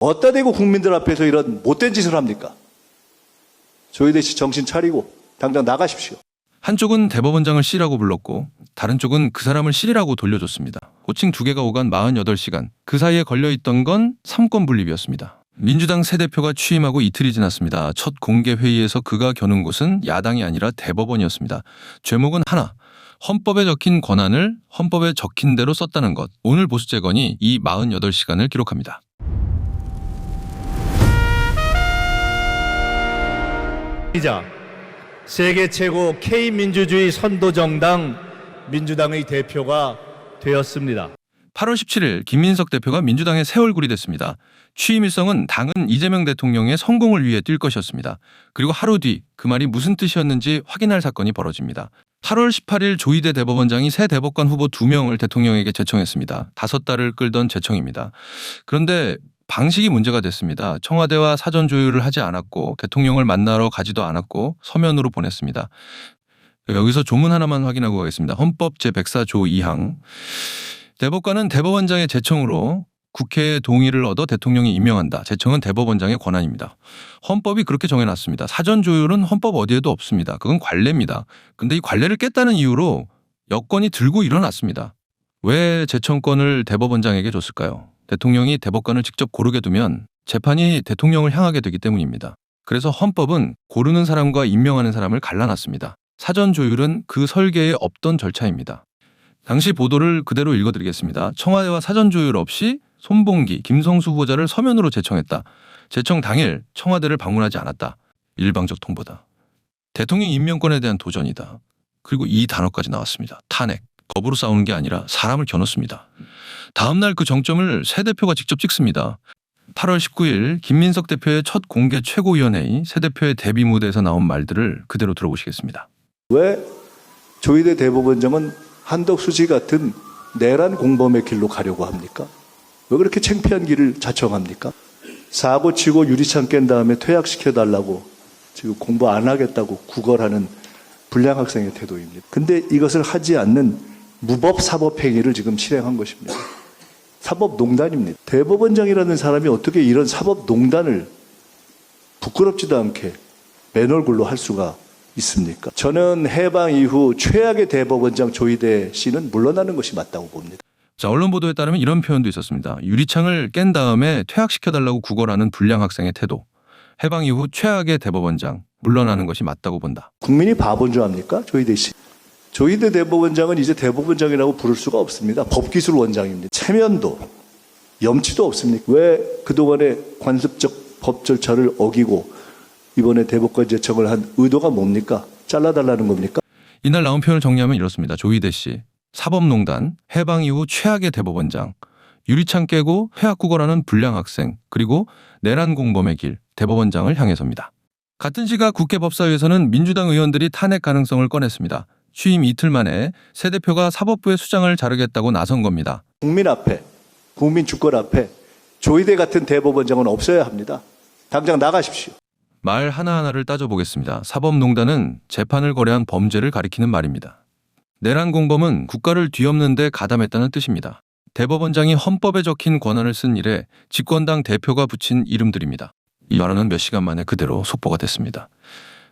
어디다 대고 국민들 앞에서 이런 못된 짓을 합니까? 조희대 씨 정신 차리고 당장 나가십시오. 한쪽은 대법원장을 C라고 불렀고 다른 쪽은 그 사람을 C라고 돌려줬습니다. 호칭 두 개가 오간 48시간. 그 사이에 걸려있던 건 삼권 분립이었습니다. 민주당 새 대표가 취임하고 이틀이 지났습니다. 첫 공개 회의에서 그가 겨눈 곳은 야당이 아니라 대법원이었습니다. 죄목은 하나. 헌법에 적힌 권한을 헌법에 적힌 대로 썼다는 것. 오늘 보수재건이 이 48시간을 기록합니다. 이자 세계 최고 K민주주의 선도정당 민주당의 대표가 되었습니다. 8월 17일 김민석 대표가 민주당의 새 얼굴이 됐습니다. 취임 일성은 당은 이재명 대통령의 성공을 위해 뛸 것이었습니다. 그리고 하루 뒤 그 말이 무슨 뜻이었는지 확인할 사건이 벌어집니다. 8월 18일 조희대 대법원장이 새 대법관 후보 2명을 대통령에게 제청했습니다. 5달을 끌던 제청입니다. 그런데 방식이 문제가 됐습니다. 청와대와 사전 조율을 하지 않았고 대통령을 만나러 가지도 않았고 서면으로 보냈습니다. 여기서 조문 하나만 확인하고 가겠습니다. 헌법 제104조 2항. 대법관은 대법원장의 제청으로 국회의 동의를 얻어 대통령이 임명한다. 제청은 대법원장의 권한입니다. 헌법이 그렇게 정해놨습니다. 사전 조율은 헌법 어디에도 없습니다. 그건 관례입니다. 근데 이 관례를 깼다는 이유로 여권이 들고 일어났습니다. 왜 제청권을 대법원장에게 줬을까요? 대통령이 대법관을 직접 고르게 두면 재판이 대통령을 향하게 되기 때문입니다. 그래서 헌법은 고르는 사람과 임명하는 사람을 갈라놨습니다. 사전 조율은 그 설계에 없던 절차입니다. 당시 보도를 그대로 읽어드리겠습니다. 청와대와 사전 조율 없이 손봉기, 김성수 후보자를 서면으로 제청했다. 제청 당일 청와대를 방문하지 않았다. 일방적 통보다. 대통령 임명권에 대한 도전이다. 그리고 이 단어까지 나왔습니다. 탄핵. 법으로 싸우는 게 아니라 사람을 겨눴습니다. 다음 날 그 정점을 새 대표가 직접 찍습니다. 8월 19일 김민석 대표의 첫 공개 최고위원회의 새 대표의 데뷔 무대에서 나온 말들을 그대로 들어보시겠습니다. 왜 조희대 대법원장은 한덕수 씨 같은 내란 공범의 길로 가려고 합니까? 왜 그렇게 창피한 길을 자청합니까? 사고 치고 유리창 깬 다음에 퇴학시켜달라고 지금 공부 안 하겠다고 구걸하는 불량 학생의 태도입니다. 근데 이것을 하지 않는 무법 사법 행위를 지금 실행한 것입니다. 사법농단입니다. 대법원장이라는 사람이 어떻게 이런 사법농단을 부끄럽지도 않게 맨 얼굴로 할 수가 있습니까? 저는 해방 이후 최악의 대법원장 조희대 씨는 물러나는 것이 맞다고 봅니다. 자, 언론 보도에 따르면 이런 표현도 있었습니다. 유리창을 깬 다음에 퇴학시켜달라고 구걸하는 불량 학생의 태도. 해방 이후 최악의 대법원장 물러나는 것이 맞다고 본다. 국민이 바본 줄 압니까? 조희대 씨. 조희대 대법원장은 이제 대법원장이라고 부를 수가 없습니다. 법기술원장입니다. 체면도 염치도 없습니까? 왜 그동안의 관습적 법 절차를 어기고 이번에 대법관 제청을 한 의도가 뭡니까? 잘라달라는 겁니까? 이날 나온 표현을 정리하면 이렇습니다. 조희대 씨. 사법농단, 해방 이후 최악의 대법원장, 유리창 깨고 퇴학 구걸하는 불량 학생, 그리고 내란 공범의 길, 대법원장을 향해서입니다. 같은 시각 국회 법사위에서는 민주당 의원들이 탄핵 가능성을 꺼냈습니다. 취임 이틀 만에 새 대표가 사법부의 수장을 자르겠다고 나선 겁니다. 국민 앞에, 국민 주권 앞에 조희대 같은 대법원장은 없어야 합니다. 당장 나가십시오. 말 하나하나를 따져보겠습니다. 사법농단은 재판을 거래한 범죄를 가리키는 말입니다. 내란 공범은 국가를 뒤엎는 데 가담했다는 뜻입니다. 대법원장이 헌법에 적힌 권한을 쓴 일에 집권당 대표가 붙인 이름들입니다. 이 발언은 몇 시간 만에 그대로 속보가 됐습니다.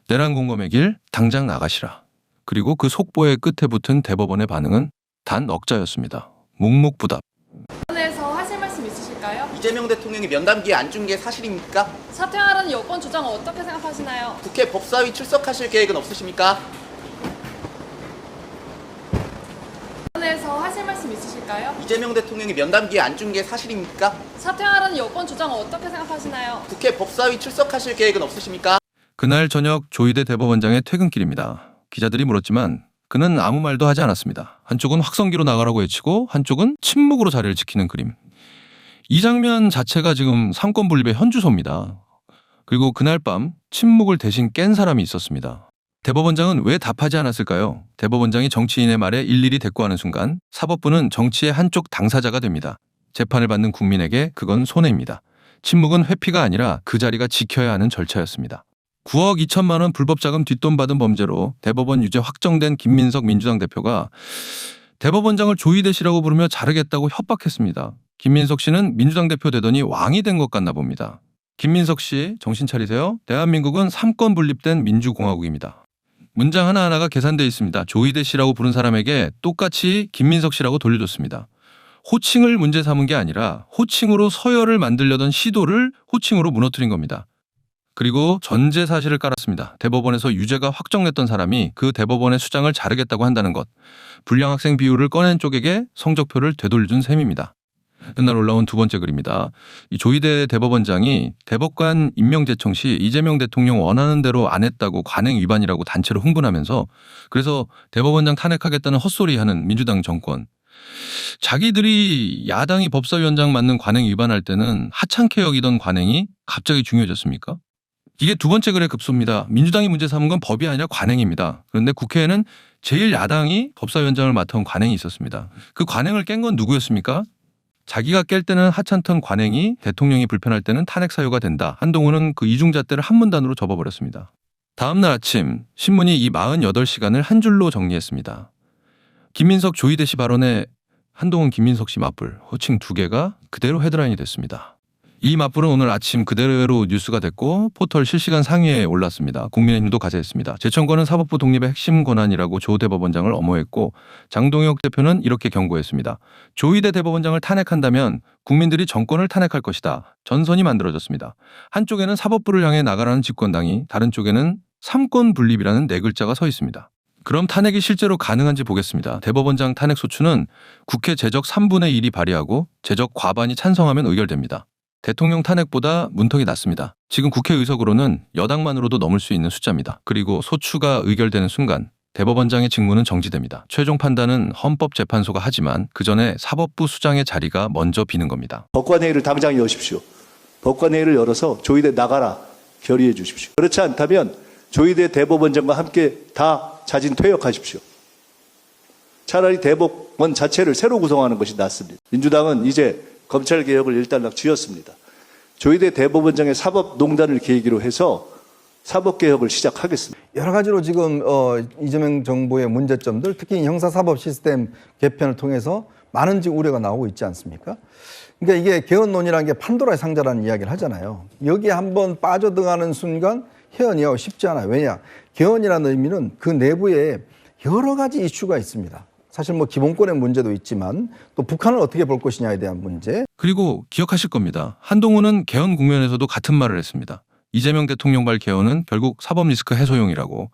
내란 공범의 길 당장 나가시라. 그리고 그 속보의 끝에 붙은 대법원의 반응은 단 억자였습니다. 묵묵부답. 에서 하실 말씀 있으실까요? 이재명 대통령이 면담기에 안 준 게 사실입니까? 사퇴하라는 여권 주장을 어떻게 생각하시나요? 국회 법사위 출석하실 계획은 없으십니까? 에서 하실 말씀 있으실까요? 이재명 대통령이 면담기에 안 준 게 사실입니까? 사퇴하라는 여권 주장을 어떻게 생각하시나요? 국회 법사위 출석하실 계획은 없으십니까? 그날 저녁 조희대 대법원장의 퇴근길입니다. 기자들이 물었지만 그는 아무 말도 하지 않았습니다. 한쪽은 확성기로 나가라고 외치고 한쪽은 침묵으로 자리를 지키는 그림. 이 장면 자체가 지금 삼권 분립의 현주소입니다. 그리고 그날 밤 침묵을 대신 깬 사람이 있었습니다. 대법원장은 왜 답하지 않았을까요? 대법원장이 정치인의 말에 일일이 대꾸하는 순간 사법부는 정치의 한쪽 당사자가 됩니다. 재판을 받는 국민에게 그건 손해입니다. 침묵은 회피가 아니라 그 자리가 지켜야 하는 절차였습니다. 9억 2천만 원 불법 자금 뒷돈 받은 범죄로 대법원 유죄 확정된 김민석 민주당 대표가 대법원장을 조희대 씨라고 부르며 자르겠다고 협박했습니다. 김민석 씨는 민주당 대표 되더니 왕이 된 것 같나 봅니다. 김민석 씨, 정신 차리세요. 대한민국은 3권 분립된 민주공화국입니다. 문장 하나하나가 계산되어 있습니다. 조이대 씨라고 부른 사람에게 똑같이 김민석 씨라고 돌려줬습니다. 호칭을 문제 삼은 게 아니라 호칭으로 서열을 만들려던 시도를 호칭으로 무너뜨린 겁니다. 그리고 전제 사실을 깔았습니다. 대법원에서 유죄가 확정됐던 사람이 그 대법원의 수장을 자르겠다고 한다는 것. 불량 학생 비율을 꺼낸 쪽에게 성적표를 되돌려준 셈입니다. 그날 올라온 두 번째 글입니다. 이 조희대 대법원장이 대법관 임명 제청 시 이재명 대통령 원하는 대로 안 했다고 관행 위반이라고 단체로 흥분하면서 그래서 대법원장 탄핵하겠다는 헛소리하는 민주당 정권. 자기들이 야당이 법사위원장 맡는 관행 위반할 때는 하찮게 여기던 관행이 갑자기 중요해졌습니까? 이게 두 번째 글의 급소입니다. 민주당이 문제 삼은 건 법이 아니라 관행입니다. 그런데 국회에는 제일 야당이 법사위원장을 맡아온 관행이 있었습니다. 그 관행을 깬 건 누구였습니까? 자기가 깰 때는 하찮던 관행이 대통령이 불편할 때는 탄핵 사유가 된다. 한동훈은 그 이중잣대를 한 문단으로 접어버렸습니다. 다음 날 아침 신문이 이 48시간을 한 줄로 정리했습니다. 김민석 조희대 씨 발언에 한동훈 김민석 씨 맞불 호칭 두 개가 그대로 헤드라인이 됐습니다. 이 맞불은 오늘 아침 그대로 뉴스가 됐고 포털 실시간 상위에 올랐습니다. 국민의힘도 가세했습니다. 재청권은 사법부 독립의 핵심 권한이라고 조 대법원장을 엄호했고 장동혁 대표는 이렇게 경고했습니다. 조희대 대법원장을 탄핵한다면 국민들이 정권을 탄핵할 것이다. 전선이 만들어졌습니다. 한쪽에는 사법부를 향해 나가라는 집권당이 다른 쪽에는 3권 분립이라는 네 글자가 서 있습니다. 그럼 탄핵이 실제로 가능한지 보겠습니다. 대법원장 탄핵 소추는 국회 제적 3분의 1이 발의하고 제적 과반이 찬성하면 의결됩니다. 대통령 탄핵보다 문턱이 낮습니다. 지금 국회 의석으로는 여당만으로도 넘을 수 있는 숫자입니다. 그리고 소추가 의결되는 순간 대법원장의 직무는 정지됩니다. 최종 판단은 헌법재판소가 하지만 그 전에 사법부 수장의 자리가 먼저 비는 겁니다. 법관회의를 당장 여십시오. 법관회의를 열어서 조희대 나가라 결의해 주십시오. 그렇지 않다면 조희대 대법원장과 함께 다 자진 퇴역하십시오. 차라리 대법원 자체를 새로 구성하는 것이 낫습니다. 민주당은 이제 검찰개혁을 일단락 쥐었습니다. 조희대 대법원장의 사법농단을 계기로 해서 사법개혁을 시작하겠습니다. 여러 가지로 지금 이재명 정부의 문제점들, 특히 형사사법 시스템 개편을 통해서 많은 지금 우려가 나오고 있지 않습니까? 그러니까 이게 개헌론이라는 게 판도라의 상자라는 이야기를 하잖아요. 여기에 한번 빠져들어가는 순간 헤어내기가 쉽지 않아요. 왜냐? 개헌이라는 의미는 그 내부에 여러 가지 이슈가 있습니다. 사실 뭐 기본권의 문제도 있지만 또 북한을 어떻게 볼 것이냐에 대한 문제. 그리고 기억하실 겁니다. 한동훈은 개헌 국면에서도 같은 말을 했습니다. 이재명 대통령발 개헌은 결국 사법 리스크 해소용이라고.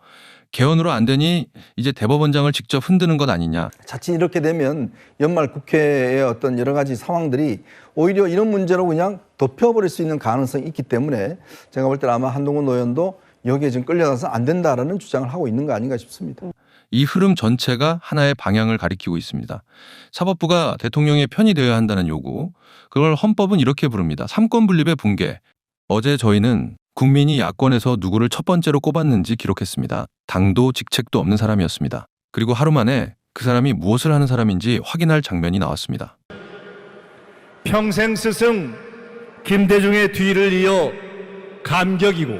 개헌으로 안 되니 이제 대법원장을 직접 흔드는 것 아니냐. 자칫 이렇게 되면 연말 국회의 어떤 여러 가지 상황들이 오히려 이런 문제로 그냥 덮여버릴 수 있는 가능성이 있기 때문에 제가 볼 때 아마 한동훈 의원도 여기에 지금 끌려가서 안 된다라는 주장을 하고 있는 거 아닌가 싶습니다. 이 흐름 전체가 하나의 방향을 가리키고 있습니다. 사법부가 대통령의 편이 되어야 한다는 요구, 그걸 헌법은 이렇게 부릅니다. 3권 분립의 붕괴. 어제 저희는 국민이 야권에서 누구를 첫 번째로 꼽았는지 기록했습니다. 당도 직책도 없는 사람이었습니다. 그리고 하루 만에 그 사람이 무엇을 하는 사람인지 확인할 장면이 나왔습니다. 평생 스승 김대중의 뒤를 이어 감격이고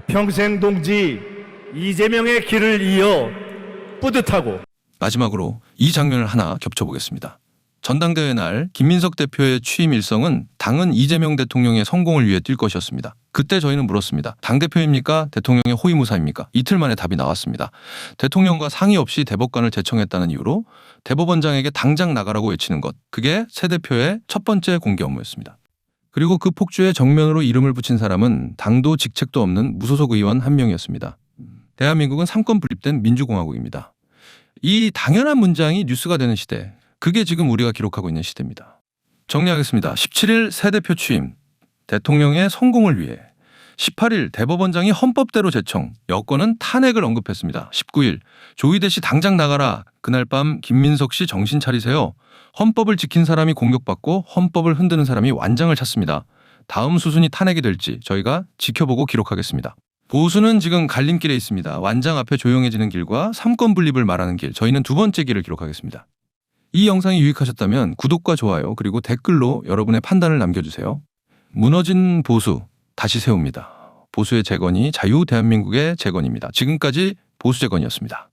평생 동지 이재명의 길을 이어 뿌듯하고. 마지막으로 이 장면을 하나 겹쳐보겠습니다. 전당대회 날 김민석 대표의 취임 일성은 당은 이재명 대통령의 성공을 위해 뛸 것이었습니다. 그때 저희는 물었습니다. 당대표입니까? 대통령의 호위무사입니까? 이틀 만에 답이 나왔습니다. 대통령과 상의 없이 대법관을 제청했다는 이유로 대법원장에게 당장 나가라고 외치는 것. 그게 새 대표의 첫 번째 공개 업무였습니다. 그리고 그 폭주에 정면으로 이름을 붙인 사람은 당도 직책도 없는 무소속 의원 한 명이었습니다. 대한민국은 3권 분립된 민주공화국입니다. 이 당연한 문장이 뉴스가 되는 시대, 그게 지금 우리가 기록하고 있는 시대입니다. 정리하겠습니다. 17일 새 대표 취임, 대통령의 성공을 위해. 18일 대법원장이 헌법대로 제청, 여권은 탄핵을 언급했습니다. 19일 조희대 씨 당장 나가라. 그날 밤 김민석 씨 정신 차리세요. 헌법을 지킨 사람이 공격받고 헌법을 흔드는 사람이 완장을 찾습니다. 다음 수순이 탄핵이 될지 저희가 지켜보고 기록하겠습니다. 보수는 지금 갈림길에 있습니다. 완장 앞에 조용해지는 길과 3권 분립을 말하는 길, 저희는 두 번째 길을 기록하겠습니다. 이 영상이 유익하셨다면 구독과 좋아요 그리고 댓글로 여러분의 판단을 남겨주세요. 무너진 보수 다시 세웁니다. 보수의 재건이 자유 대한민국의 재건입니다. 지금까지 보수재건이었습니다.